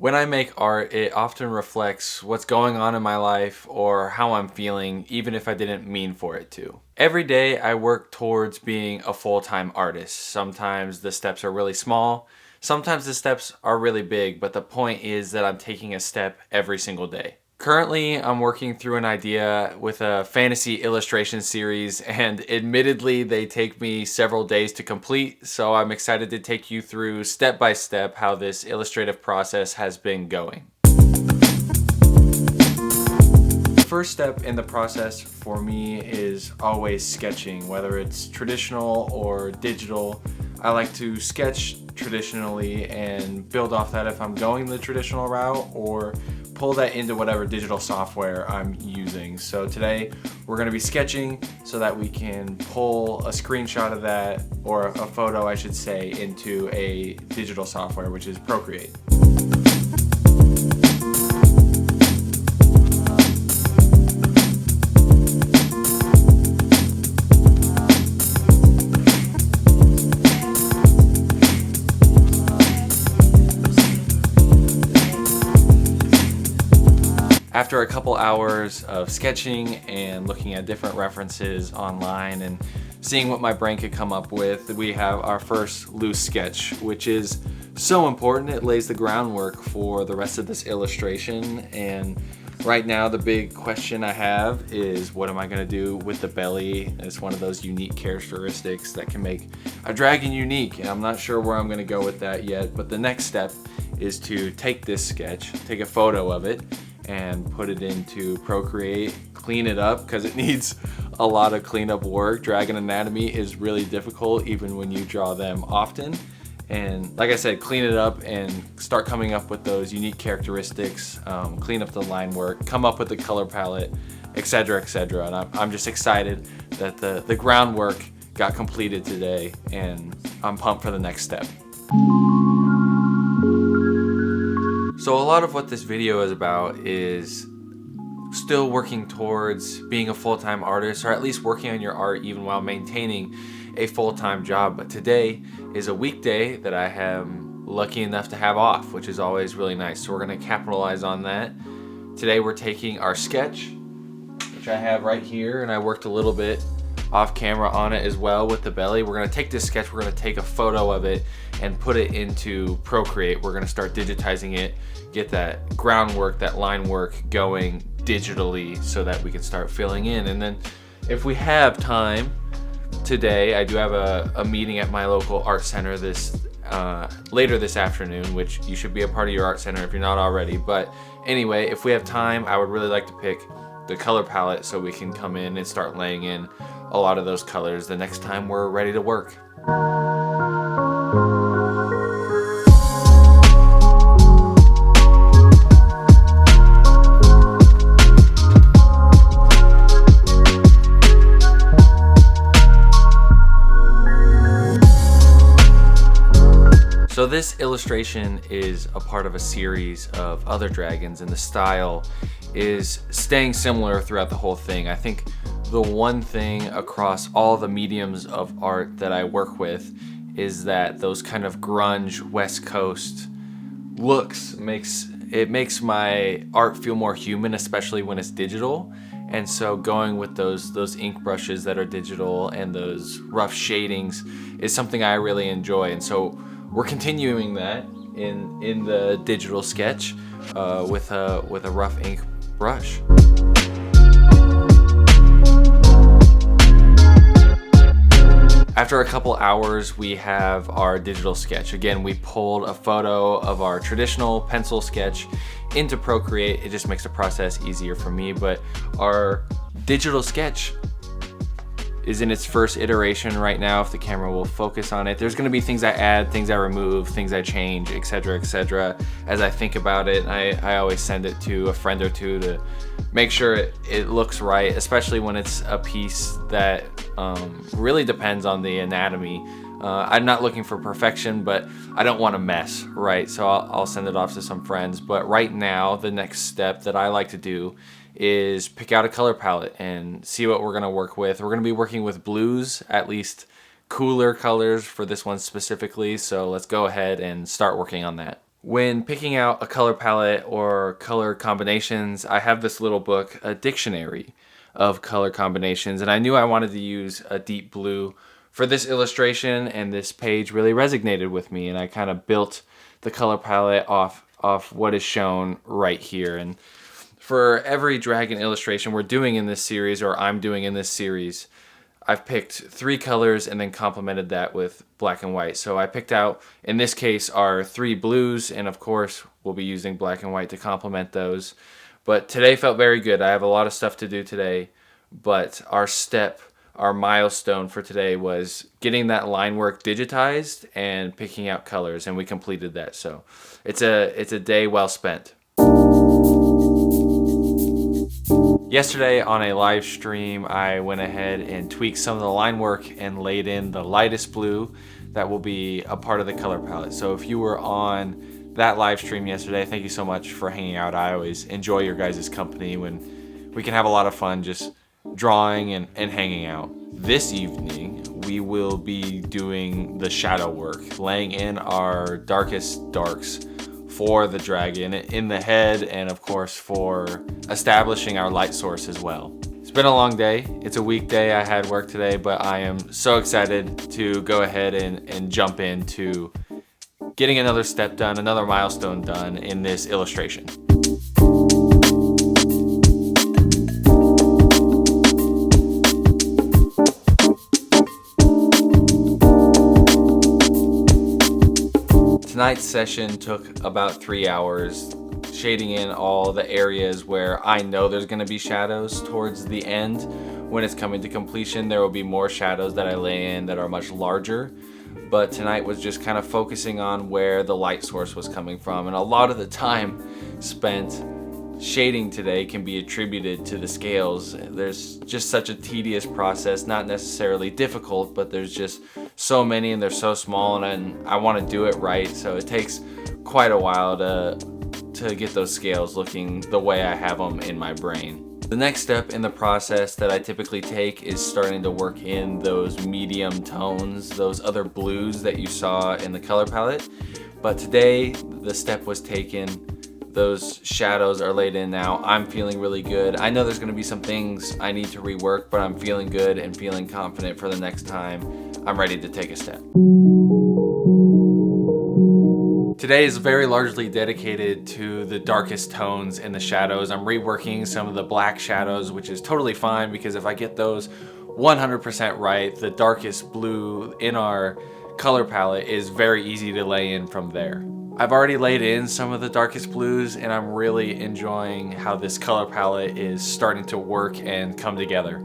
When I make art, it often reflects what's going on in my life or how I'm feeling, even if I didn't mean for it to. Every day I work towards being a full-time artist. Sometimes the steps are really small, sometimes the steps are really big, but the point is that I'm taking a step every single day. Currently, I'm working through an idea with a fantasy illustration series, and admittedly, they take me several days to complete, so I'm excited to take you through step by step how this illustrative process has been going. The first step in the process for me is always sketching, whether it's traditional or digital. I like to sketch traditionally and build off that if I'm going the traditional route, or pull that into whatever digital software I'm using. So today we're going to be sketching so that we can pull a screenshot of that, or a photo I should say, into a digital software, which is Procreate. After a couple hours of sketching and looking at different references online and seeing what my brain could come up with, we have our first loose sketch, which is so important. It lays the groundwork for the rest of this illustration. And right now the big question I have is, what am I going to do with the belly? It's one of those unique characteristics that can make a dragon unique, and I'm not sure where I'm going to go with that yet. But the next step is to take this sketch, take a photo of it, and put it into Procreate, clean it up because it needs a lot of cleanup work. Dragon anatomy is really difficult even when you draw them often. And like I said, clean it up and start coming up with those unique characteristics, clean up the line work, come up with the color palette, etc., etc. And I'm just excited that the groundwork got completed today, and I'm pumped for the next step. So a lot of what this video is about is still working towards being a full-time artist, or at least working on your art even while maintaining a full-time job. But today is a weekday that I am lucky enough to have off, which is always really nice. So we're going to capitalize on that. Today we're taking our sketch, which I have right here, and I worked a little bit off camera on it as well with the belly. We're going to take this sketch, we're going to take a photo of it and put it into Procreate. We're going to start digitizing it, get that groundwork, that line work going digitally so that we can start filling in. And then if we have time today, I do have a meeting at my local art center later this afternoon, which you should be a part of your art center if you're not already. But anyway, if we have time, I would really like to pick the color palette so we can come in and start laying in a lot of those colors the next time we're ready to work. So this illustration is a part of a series of other dragons, and the style is staying similar throughout the whole thing. I think the one thing across all the mediums of art that I work with is that those kind of grunge West Coast looks makes my art feel more human, especially when it's digital. And so going with those ink brushes that are digital and those rough shadings is something I really enjoy. And so we're continuing that in the digital sketch with a rough ink brush. After a couple hours, we have our digital sketch. Again, we pulled a photo of our traditional pencil sketch into Procreate. It just makes the process easier for me, but our digital sketch is in its first iteration right now, if the camera will focus on it. There's going to be things I add, things I remove, things I change, etc., etc. As I think about it, I always send it to a friend or two to make sure it looks right, especially when it's a piece that really depends on the anatomy. I'm not looking for perfection, but I don't want to mess, right? So I'll send it off to some friends. But right now, the next step that I like to do is pick out a color palette and see what we're going to work with. We're going to be working with blues, at least cooler colors for this one specifically. So let's go ahead and start working on that. When picking out a color palette or color combinations, I have this little book, a dictionary of color combinations, and I knew I wanted to use a deep blue for this illustration, and this page really resonated with me, and I kind of built the color palette off what is shown right here. And for every dragon illustration we're doing in this series, or I'm doing in this series, I've picked 3 colors and then complemented that with black and white. So I picked out, in this case, our 3 blues, and of course we'll be using black and white to complement those. But today felt very good. I have a lot of stuff to do today, but our milestone for today was getting that line work digitized and picking out colors, and we completed that. So it's a day well spent. Yesterday on a live stream, I went ahead and tweaked some of the line work and laid in the lightest blue that will be a part of the color palette. So if you were on that live stream yesterday, thank you so much for hanging out. I always enjoy your guys' company when we can have a lot of fun just drawing and hanging out. This evening, we will be doing the shadow work, laying in our darkest darks for the dragon in the head, and of course for establishing our light source as well. It's been a long day. It's a weekday. I had work today, but I am so excited to go ahead and jump into getting another step done, another milestone done in this illustration. Tonight's session took about 3 hours, shading in all the areas where I know there's going to be shadows towards the end. When it's coming to completion, there will be more shadows that I lay in that are much larger. But tonight was just kind of focusing on where the light source was coming from. And a lot of the time spent shading today can be attributed to the scales. There's just such a tedious process, not necessarily difficult, but there's just so many and they're so small, and I want to do it right, so it takes quite a while to get those scales looking the way I have them in my brain. The next step in the process that I typically take is starting to work in those medium tones, those other blues that you saw in the color palette. But today the step was taken. Those shadows are laid in now. I'm feeling really good. I know there's going to be some things I need to rework, but I'm feeling good and feeling confident for the next time I'm ready to take a step. Today is very largely dedicated to the darkest tones and the shadows. I'm reworking some of the black shadows, which is totally fine, because if I get those 100% right, the darkest blue in our color palette is very easy to lay in from there. I've already laid in some of the darkest blues, and I'm really enjoying how this color palette is starting to work and come together.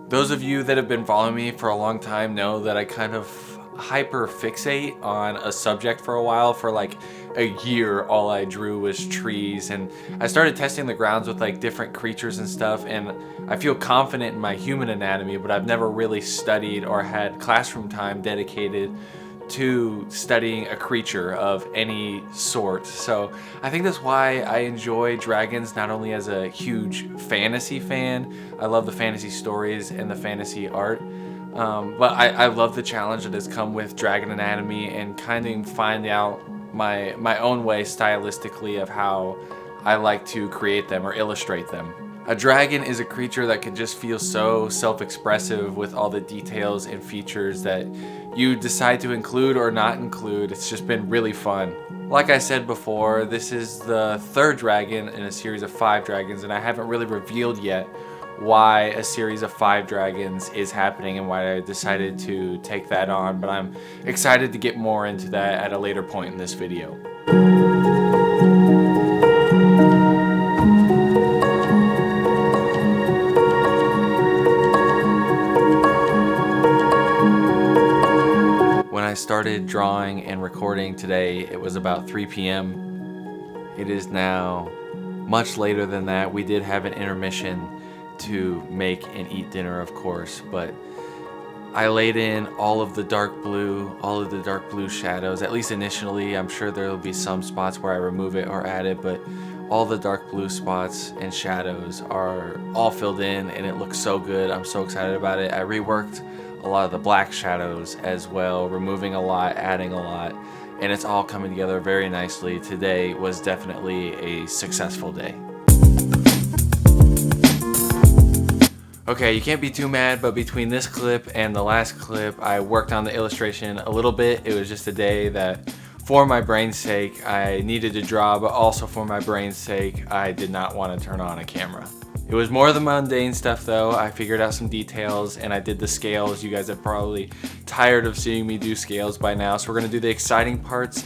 Those of you that have been following me for a long time know that I kind of hyper fixate on a subject for a while. For like a year, all I drew was trees, and I started testing the grounds with like different creatures and stuff, and I feel confident in my human anatomy, but I've never really studied or had classroom time dedicated to studying a creature of any sort. So I think that's why I enjoy dragons, not only as a huge fantasy fan. I love the fantasy stories and the fantasy art, but I love the challenge that has come with dragon anatomy and kind of find out my own way stylistically of how I like to create them or illustrate them. A dragon is a creature that can just feel so self-expressive with all the details and features that you decide to include or not include. It's just been really fun. Like I said before, this is the 3rd dragon in a series of 5 dragons, and I haven't really revealed yet why a series of 5 dragons is happening and why I decided to take that on, but I'm excited to get more into that at a later point in this video. When I started drawing and recording today, it was about 3 p.m. It is now much later than that. We did have an intermission to make and eat dinner, of course, but I laid in all of the dark blue shadows, at least initially. I'm sure there will be some spots where I remove it or add it, but all the dark blue spots and shadows are all filled in, and it looks so good. I'm so excited about it. I reworked a lot of the black shadows as well, removing a lot, adding a lot, and it's all coming together very nicely. Today was definitely a successful day. Okay, you can't be too mad, but between this clip and the last clip, I worked on the illustration a little bit. It was just a day that, for my brain's sake, I needed to draw, but also for my brain's sake, I did not want to turn on a camera. It was more of the mundane stuff though. I figured out some details and I did the scales. You guys are probably tired of seeing me do scales by now, so we're gonna do the exciting parts,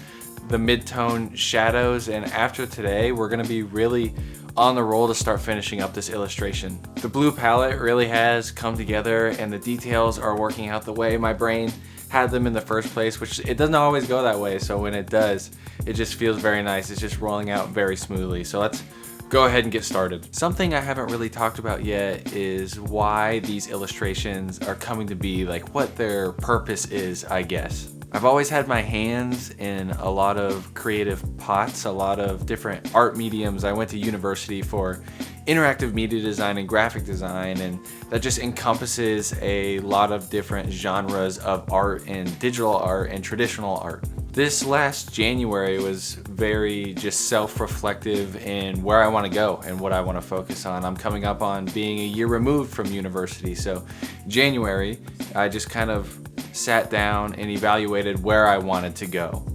the mid-tone shadows, and after today, we're gonna be really on the roll to start finishing up this illustration. The blue palette really has come together and the details are working out the way my brain had them in the first place, which it doesn't always go that way, so when it does, it just feels very nice. It's just rolling out very smoothly. So let's go ahead and get started. Something I haven't really talked about yet is why these illustrations are coming to be, like what their purpose is, I guess. I've always had my hands in a lot of creative pots, a lot of different art mediums. I went to university for interactive media design and graphic design, and that just encompasses a lot of different genres of art and digital art and traditional art. This last January was very just self-reflective in where I want to go and what I want to focus on. I'm coming up on being a year removed from university, so January I just kind of sat down and evaluated where I wanted to go.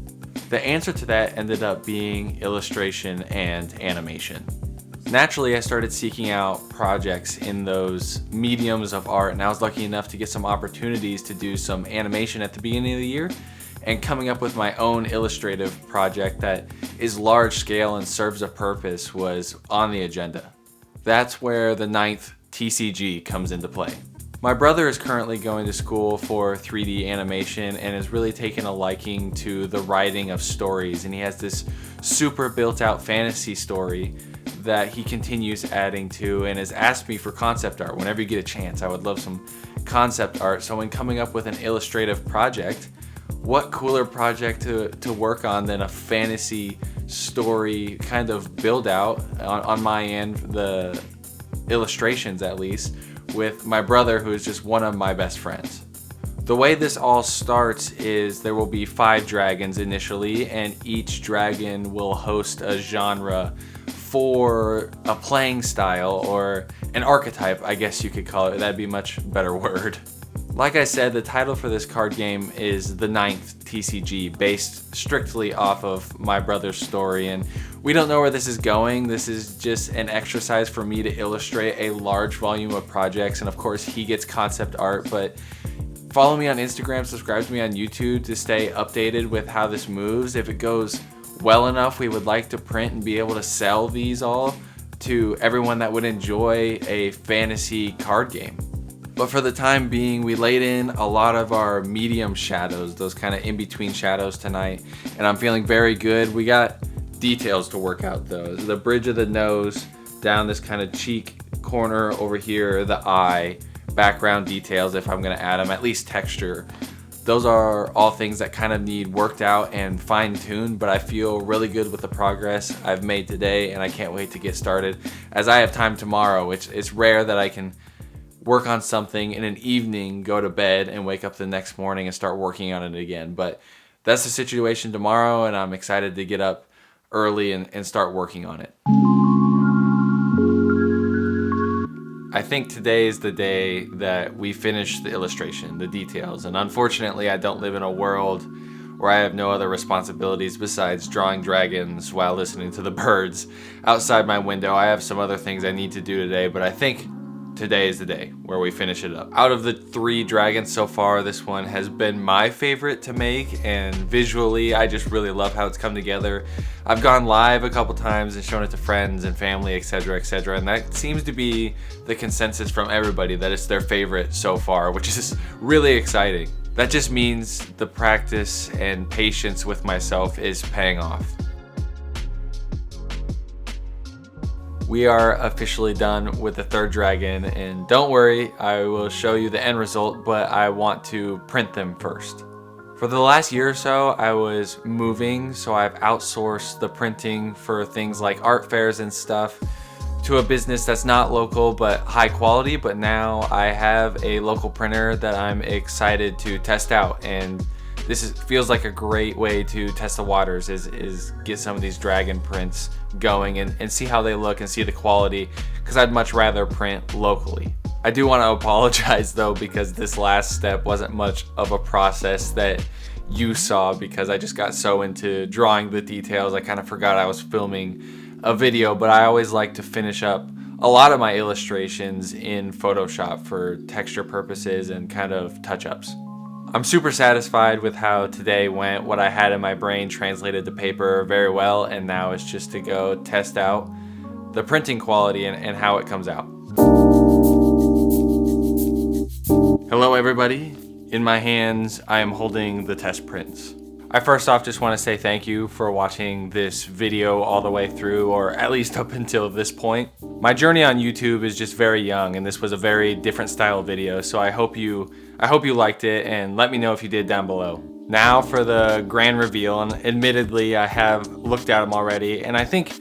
The answer to that ended up being illustration and animation. Naturally, I started seeking out projects in those mediums of art, and I was lucky enough to get some opportunities to do some animation at the beginning of the year, and coming up with my own illustrative project that is large scale and serves a purpose was on the agenda. That's where the 9th TCG comes into play. My brother is currently going to school for 3D animation and has really taken a liking to the writing of stories, and he has this super built out fantasy story that he continues adding to and has asked me for concept art. Whenever you get a chance, I would love some concept art. So when coming up with an illustrative project, what cooler project to work on than a fantasy story kind of build out on my end, the illustrations at least, with my brother, who is just one of my best friends. The way this all starts is there will be 5 dragons initially, and each dragon will host a genre for a playing style, or an archetype, I guess you could call it. That'd be a much better word. Like I said, the title for this card game is the 9th TCG, based strictly off of my brother's story, and we don't know where this is going. This is just an exercise for me to illustrate a large volume of projects, and of course he gets concept art, but follow me on Instagram, subscribe to me on YouTube to stay updated with how this moves. If it goes well enough, we would like to print and be able to sell these all to everyone that would enjoy a fantasy card game. But for the time being, we laid in a lot of our medium shadows, those kind of in-between shadows tonight, and I'm feeling very good. We got details to work out though. The bridge of the nose, down this kind of cheek corner over here, the eye, background details if I'm gonna add them, at least texture. Those are all things that kind of need worked out and fine-tuned, but I feel really good with the progress I've made today, and I can't wait to get started as I have time tomorrow, which it's rare that I can work on something in an evening, go to bed, and wake up the next morning and start working on it again. But that's the situation tomorrow, and I'm excited to get up early and start working on it. I think today is the day that we finish the illustration, the details, and unfortunately I don't live in a world where I have no other responsibilities besides drawing dragons while listening to the birds outside my window. I have some other things I need to do today, but I think today is the day where we finish it up. Out of the 3 dragons so far, this one has been my favorite to make, and visually I just really love how it's come together. I've gone live a couple times and shown it to friends and family, etc., and that seems to be the consensus from everybody, that it's their favorite so far, which is really exciting. That just means the practice and patience with myself is paying off. We are officially done with the 3rd dragon, and don't worry, I will show you the end result, but I want to print them first. For the last year or so, I was moving, so I've outsourced the printing for things like art fairs and stuff to a business that's not local but high quality, but now I have a local printer that I'm excited to test out, and feels like a great way to test the waters, is get some of these dragon prints going and see how they look and see the quality, because I'd much rather print locally. I do want to apologize though, because this last step wasn't much of a process that you saw, because I just got so into drawing the details I kind of forgot I was filming a video. But I always like to finish up a lot of my illustrations in Photoshop for texture purposes and kind of touch-ups. I'm super satisfied with how today went. What I had in my brain translated to paper very well, and now it's just to go test out the printing quality and how it comes out. Hello everybody. In my hands, I am holding the test prints. I first off just want to say thank you for watching this video all the way through, or at least up until this point. My journey on YouTube is just very young, and this was a very different style video, so I hope you liked it, and let me know if you did down below. Now for the grand reveal, and admittedly I have looked at them already, and I think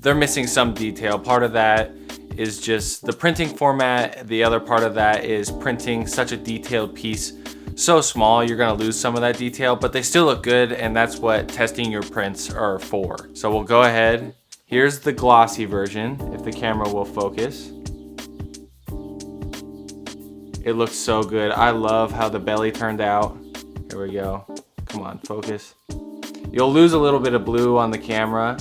they're missing some detail. Part of that is just the printing format. The other part of that is printing such a detailed piece so small, you're gonna lose some of that detail, but they still look good, and that's what testing your prints are for. So we'll go ahead. Here's the glossy version, if the camera will focus. It looks so good. I love how the belly turned out. Here we go. Come on, focus. You'll lose a little bit of blue on the camera.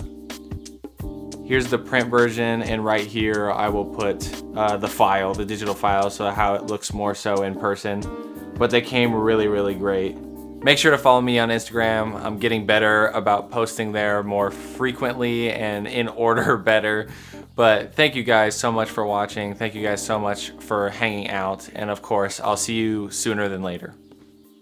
Here's the print version, and right here I will put the digital file, so how it looks more so in person. But they came really, really great. Make sure to follow me on Instagram. I'm getting better about posting there more frequently and in order better. But thank you guys so much for watching. Thank you guys so much for hanging out. And of course, I'll see you sooner than later.